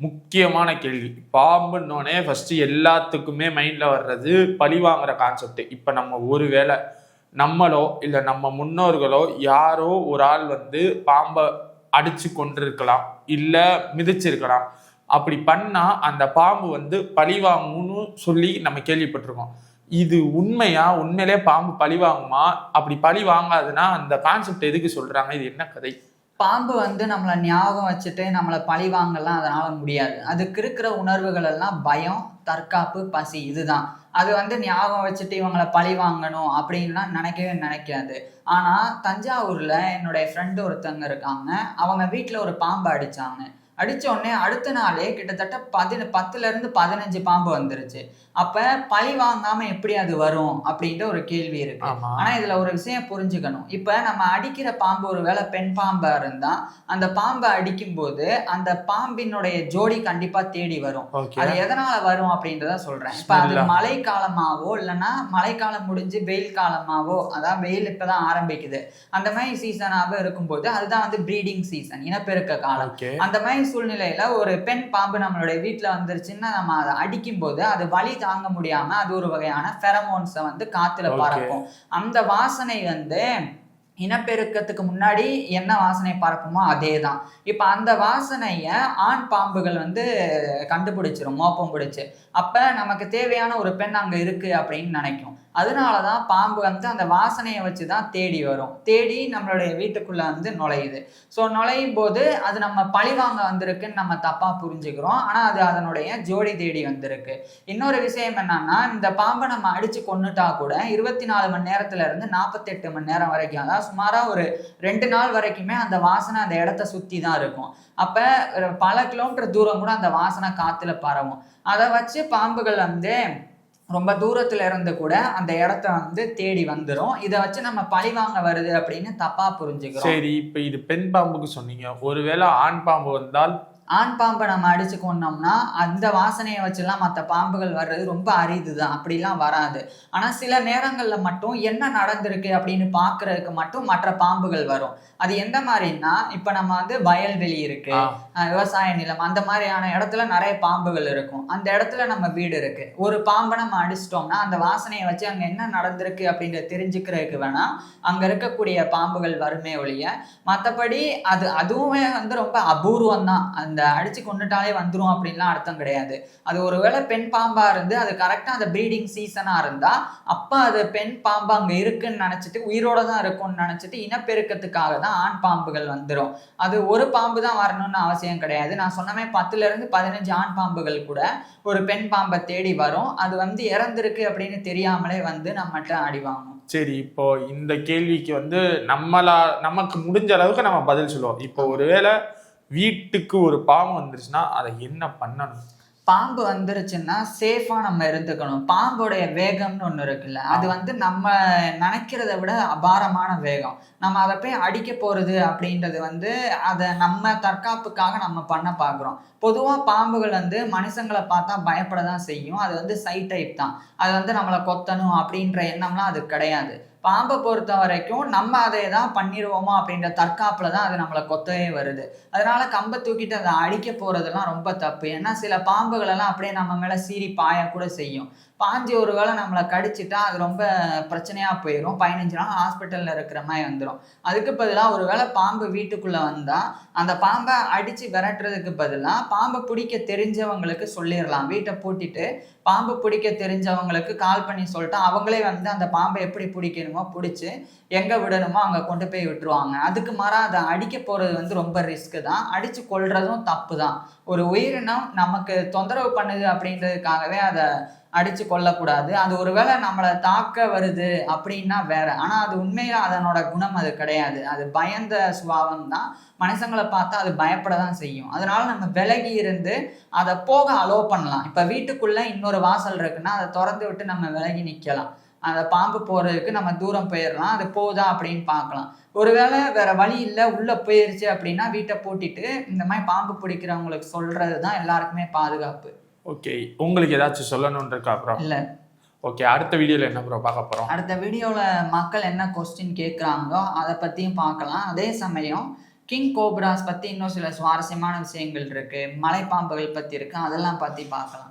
முக்கியமான கேள்வி. பாம்புன்னோடனே ஃபர்ஸ்ட் எல்லாத்துக்குமே மைண்ட்ல வர்றது பழி வாங்குற கான்செப்ட். இப்ப நம்ம ஒருவேளை நம்மளோ இல்ல நம்ம முன்னோர்களோ யாரோ ஒரு ஆள் பாம்பை அடிச்சு கொண்டிருக்கலாம், இல்ல மிதிச்சிருக்கலாம். அப்படி பண்ணா அந்த பாம்பு பழி வாங்கும்னு சொல்லி நம்ம கேள்விப்பட்டிருக்கோம். இது உண்மையா? உண்மையிலே பாம்பு பழி வாங்குமா? அப்படி பழி வாங்காதுன்னா அந்த கான்செப்ட் எதுக்கு சொல்றாங்க? இது என்ன கதை? பாம்பு நம்மளை ஞாபகம் வச்சுட்டு நம்மளை பழி வாங்கலாம் அதனால முடியாது. அதுக்கு இருக்கிற உணர்வுகள் எல்லாம் பயம், தற்காப்பு, பசி, இதுதான். அது ஞாபகம் வச்சுட்டு இவங்களை பழி வாங்கணும் அப்படின்லாம் நினைக்கவே நினைக்காது. ஆனா தஞ்சாவூர்ல என்னுடைய ஃப்ரெண்டு ஒருத்தவங்க இருக்காங்க. அவங்க வீட்டுல ஒரு பாம்பு அடிச்சாங்க. அடிச்ச உடனே அடுத்த நாளே கிட்டத்தட்ட 10ல இருந்து 15 பாம்பு வந்துருச்சு. அப்ப பழி வாங்காம எப்படி அது வரும் அப்படின்ற ஒரு கேள்வி இருக்கு. ஆனா இதுல ஒரு விஷயம் புரிஞ்சுக்கணும். இப்ப நம்ம அடிக்கிற பாம்பு ஒருவேளை பெண் பாம்பா இருந்தா அந்த பாம்பை அடிக்கும் போது அந்த பாம்பினுடைய ஜோடி கண்டிப்பா தேடி வரும். அது எதனால வரும் அப்படின்றத சொல்றேன். இப்ப அது மழை காலமாவோ இல்லைன்னா மழைக்காலம் முடிஞ்சு வெயில் காலமாவோ, அதான் வெயில் இப்பதான் ஆரம்பிக்குது, அந்த மாதிரி சீசனாவோ இருக்கும்போது அதுதான் பிரீடிங் சீசன், இனப்பெருக்க காலம். அந்த மாதிரி சூழ்நிலையில ஒரு பெண் பாம்பு நம்மளுடைய வீட்டுல வந்துருச்சுன்னா நம்ம அதை அடிக்கும் போது அது வலி தாங்க முடியாம அது ஒரு வகையான ஃபெரமோன்ஸை காத்துல பறக்கும். அந்த வாசனை இனப்பெருக்கத்துக்கு முன்னாடி என்ன வாசனை பரப்புமோ அதே தான். இப்போ அந்த வாசனைய ஆண் பாம்புகள் கண்டுபிடிச்சிரும் மோப்பம் பிடிச்சு. அப்ப நமக்கு தேவையான ஒரு பெண் அங்க இருக்கு அப்படின்னு நினைக்கும். அதனாலதான் பாம்பு அந்த வாசனையை வச்சுதான் தேடி வரும். தேடி நம்மளுடைய வீட்டுக்குள்ள நுழையுது. ஸோ நுழையும் போது அது நம்ம பழி வாங்க வந்திருக்குன்னு நம்ம தப்பா புரிஞ்சுக்கிறோம். ஆனா அது அதனுடைய ஜோடி தேடி வந்திருக்கு. இன்னொரு விஷயம் என்னன்னா, இந்த பாம்பை நம்ம அடிச்சு கொன்னுட்டா கூட 24 மணி நேரத்துல இருந்து 48 மணி நேரம் வரைக்கும், அதாவது சுமாரா ஒரு 2 நாள் வரைக்குமே அந்த வாசனை அந்த இடத்த சுத்தி தான் இருக்கும். அப்ப பல கிலோமீட்டர் தூரம் கூட அந்த வாசனை காத்துல பரவும். அதை வச்சு பாம்புகள் ரொம்ப தூரத்துல இருந்து கூட அந்த இடத்த தேடி வந்துரும். இதை வச்சு நம்ம பழி வாங்க வருது அப்படின்னு தப்பா புரிஞ்சுக்கிறோம். சரி, இப்ப இது பெண் பாம்புக்கு சொன்னீங்க. ஒருவேளை ஆண் பாம்பு வந்தால்? ஆண் பாம்பை நம்ம அடிச்சு கொண்டோம்னா அந்த வாசனையை வச்சுலாம் மற்ற பாம்புகள் வர்றது ரொம்ப அரிதுதான், அப்படிலாம் வராது. ஆனா சில நேரங்கள்ல மட்டும் என்ன நடந்திருக்கு அப்படின்னு பாக்குறதுக்கு மட்டும் மற்ற பாம்புகள் வரும். அது எந்த மாதிரின்னா, இப்ப நம்ம வயல்வெளி இருக்கு, விவசாய நிலம், அந்த மாதிரியான இடத்துல நிறைய பாம்புகள் இருக்கும். அந்த இடத்துல நம்ம வீடு இருக்கு. ஒரு பாம்பை நம்ம அடிச்சிட்டோம்னா அந்த வாசனையை வச்சு அங்க என்ன நடந்திருக்கு அப்படின்றத தெரிஞ்சுக்கிறதுக்கு வேணா அங்க இருக்கக்கூடிய பாம்புகள் வருமே ஒழிய, மற்றபடி அதுவுமே ரொம்ப அபூர்வம் தான். அந்த அடிச்சு கொண்டுட்டாலே வந்துரும் அப்படின்லாம் அர்த்தம் கிடையாது. அது ஒருவேளை பெண் பாம்பா இருந்து அது கரெக்டா அந்த ப்ரீடிங் சீசனா இருந்தா அப்ப அது பெண் பாம்பு அங்க இருக்குன்னு நினைச்சிட்டு உயிரோட தான் இருக்கும்னு நினைச்சிட்டு இனப்பெருக்கத்துக்காக தான் ஆண் பாம்புகள் வந்துடும். அது ஒரு பாம்பு தான் வரணும்னு அவசியம் கிடையாது. நான் சொன்னமே 10ல இருந்து 15 ஆண் பாம்புகள் கூட ஒரு பெண் பாம்பை தேடி வரும். அது இறந்திருக்கு அப்படின்னு தெரியாமலே நம்மகிட்ட அடிவாங்கும். சரி, இப்போ இந்த கேள்விக்கு நமக்கு முடிஞ்ச அளவுக்கு நம்ம பதில் சொல்லுவோம். இப்போ ஒருவேளை வீட்டுக்கு ஒரு பாம்பு வந்துருச்சுன்னா அதை என்ன பண்ணணும்? பாம்பு வந்துருச்சுன்னா சேஃபா நம்ம இருந்துக்கணும். பாம்போடைய வேகம்னு ஒண்ணு இருக்குல்ல, அது நம்ம நினைக்கிறத விட அபாரமான வேகம். நம்ம அதை போய் அடிக்க போறது அப்படின்றது அதை நம்ம தற்காப்புக்காக நம்ம பண்ண பாக்குறோம். பொதுவா பாம்புகள் மனுஷங்களை பார்த்தா பயப்படதான் செய்யும். அது சை டைப் தான். அது நம்மளை கொத்தணும் அப்படின்ற எண்ணம்லாம் அது கிடையாது. பாம்பை பொறுத்த வரைக்கும் நம்ம அதை தான் பண்ணிடுவோமோ அப்படின்ற தற்காப்புல தான் அது நம்மளை கொத்தவே வருது. அதனால கம்பை தூக்கிட்டு அதை அடிக்க போறதெல்லாம் ரொம்ப தப்பு. ஏன்னா சில பாம்புகள் எல்லாம் அப்படியே நம்ம மேல சீறி பாய கூட செய்யும். பாஞ்சு ஒரு வேளை நம்மளை கடிச்சிட்டா அது ரொம்ப பிரச்சனையா போயிடும். 15 நாள் ஹாஸ்பிட்டல்ல இருக்கிற மாதிரி வந்துடும். அதுக்கு பதிலாக ஒரு வேளை பாம்பு வீட்டுக்குள்ள வந்தா அந்த பாம்பை அடிச்சு விரட்டுறதுக்கு பதிலாக பாம்பை பிடிக்க தெரிஞ்சவங்களுக்கு சொல்லிடலாம். வீட்டை பூட்டிட்டு பாம்பு பிடிக்க தெரிஞ்சவங்களுக்கு கால் பண்ணி சொல்லிட்டு அவங்களே அந்த பாம்பை எப்படி பிடிக்கணுமோ பிடிச்சி எங்கே விடணுமோ அங்கே கொண்டு போய் விட்டுருவாங்க. அதுக்கு மாறா அதை அடிக்க போகிறது ரொம்ப ரிஸ்க்கு தான். அடித்து கொள்றதும் தப்பு தான். ஒரு உயிரினம் நமக்கு தொந்தரவு பண்ணுது அப்படின்றதுக்காகவே அதை அடித்து கொள்ளக்கூடாது. அது ஒருவேளை நம்மளை தாக்க வருது அப்படின்னா வேற. ஆனால் அது உண்மையில அதனோட குணம் அது கிடையாது. அது பயந்த சுபாவம் தான். மனுஷங்களை பார்த்தா அது பயப்பட தான் செய்யும். அதனால நம்ம விலகி இருந்து அதை போக அலோ பண்ணலாம். இப்போ வீட்டுக்குள்ள இன்னொரு வாசல் இருக்குன்னா அதை திறந்து விட்டு நம்ம விலகி நிற்கலாம். அந்த பாம்பு போறதுக்கு நம்ம தூரம் போயிடலாம். அது போதா அப்படின்னு பார்க்கலாம். ஒருவேளை வேற வழி இல்லை, உள்ள போயிருச்சு அப்படின்னா வீட்டை பூட்டிட்டு இந்த மாதிரி பாம்பு பிடிக்கிறவங்களுக்கு சொல்றது தான் எல்லாருக்குமே பாதுகாப்பு. ஓகே, உங்களுக்கு ஏதாச்சும் சொல்லணும்னு இருக்கா அப்புறம்? இல்லை. ஓகே, அடுத்த வீடியோவில் என்ன ப்ரோ பார்க்க போகிறோம்? அடுத்த வீடியோவில் மக்கள் என்ன கொஸ்டின் கேட்குறாங்களோ அதை பற்றியும் பார்க்கலாம். அதே சமயம் கிங் கோப்ராஸ் பத்தி இன்னும் சில சுவாரஸ்யமான விஷயங்கள் இருக்கு, மலைப்பாம்புகள் பத்தி இருக்கு, அதெல்லாம் பத்தி பார்க்கலாம்.